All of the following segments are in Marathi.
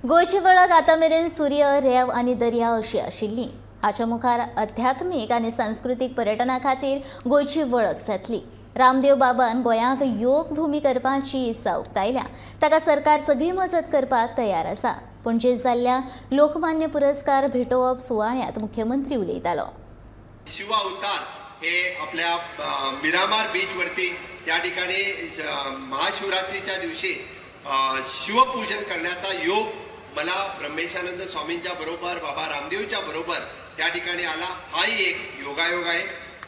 गोंयची वळख आतामेरेन सूर्य, रेंव आनी दर्या अशी आशिल्ली। हाच्या मुखार अध्यात्मीक आनी सांस्कृतिक पर्यटना खातीर गोंयची वळख जातली। रामदेव बाबान गोंयांक योग भूमी करपाची इत्सा उक्तायल्या। ताका सरकार सगळी मजत करपाक तयार आसा। पणजेंत जाल्ल्या लोकमान्य पुरस्कार भेटोवप सुवाळ्यांत मुख्यमंत्री उलयतालो। शिव अवतार हे आपल्या मिरामार बीच वरती त्या ठिकाणी महाशिवरात्रीच्या दिवशी शिवपूजन करण्याचा योग मला ब्रह्मेशानंद स्वामींच्या बरोबर बाबा रामदेवच्या बरोबर त्या ठिकाणी आला। हाही एक योगायोग आहे।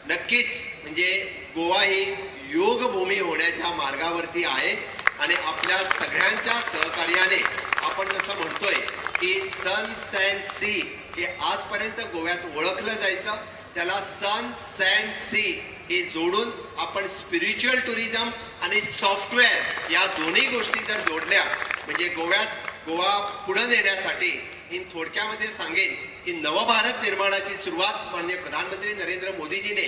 नक्कीच म्हणजे गोवा ही योग भूमी होण्याच्या मार्गावरती आहे आणि आपल्या सगळ्यांच्या सहकार्याने आपण जसं म्हणतोय की सन सँड सी हे आजपर्यंत गोव्यात ओळखलं जायचं, त्याला सन सँड सी हे जोडून आपण स्पिरिच्युअल टुरिझम आणि सॉफ्टवेअर या दोन्ही गोष्टी जर जोडल्या म्हणजे गोवा पुढे नेण्यासाठी इन थोडक्यामध्ये सांगेन की नवभारत निर्माणाची सुरुवात माननीय प्रधानमंत्री नरेंद्र मोदीजीने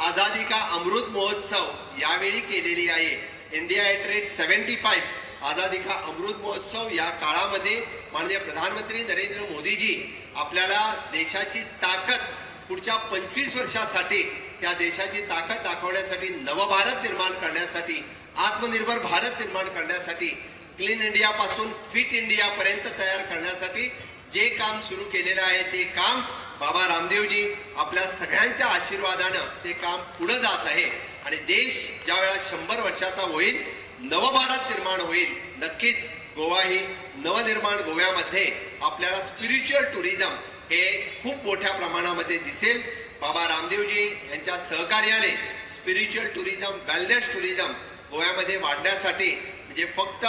आझादी का अमृत महोत्सव यावेळी केलेली आहे। इंडिया एट रेट 75 आझादी का अमृत महोत्सव या काळामध्ये माननीय प्रधानमंत्री नरेंद्र मोदीजी आपल्याला देशाची ताकद पुढच्या 25 वर्षासाठी त्या देशाची ताकद दाखवण्यासाठी, नवभारत निर्माण करण्यासाठी, आत्मनिर्भर भारत निर्माण करण्यासाठी, क्लीन इंडिया पासून फिट इंडिया पर्यंत तयार करण्यासाठी जे काम सुरू केलेलं आहे ते काम बाबा रामदेवजी आपल्या सगळ्यांच्या आशीर्वादाने ते काम पुढे जात आहे आणि देश ज्यावेळेला 100 वर्षाचा होईल, नवभारत निर्माण होईल, नक्कीच गोवा ही नवनिर्माण गोव्यामध्ये आपल्याला स्पिरिच्युअल टुरिझम हे खूप मोठ्या प्रमाणामध्ये दिसेल। बाबा रामदेवजी यांच्या सहकार्याने स्पिरिच्युअल टुरिझम, वेलनेस टुरिझम गोव्यामध्ये वाढण्यासाठी म्हणजे फक्त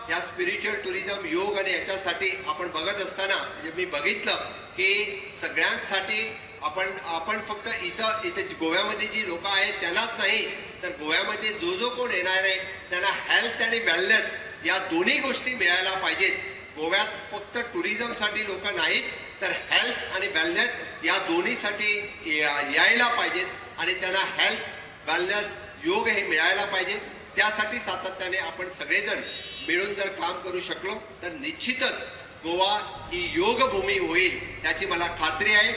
या स्पिरिच्युअल टुरिझम, योग आणि याच्यासाठी आपण बघत असताना म्हणजे मी बघितलं की सगळ्यांसाठी आपण फक्त इथे गोव्यामध्ये जी लोक आहेत त्यांनाच नाही तर गोव्यामध्ये जो कोण येणार आहे त्यांना हेल्थ आणि वेलनेस या दोन्ही गोष्टी मिळायला पाहिजेत। गोव्यात फक्त टुरिझमसाठी लोक नाहीत तर हेल्थ आणि वेलनेस या दोन्हीसाठी यायला पाहिजेत आणि त्यांना हेल्थ, वेलनेस, योग हे मिळायला पाहिजे। त्यासाठी सातत्याने आपण सगळेजण मिळून जर काम करू शकलो तर निश्चितच गोवा ही योग भूमी होईल याची मला खात्री आहे।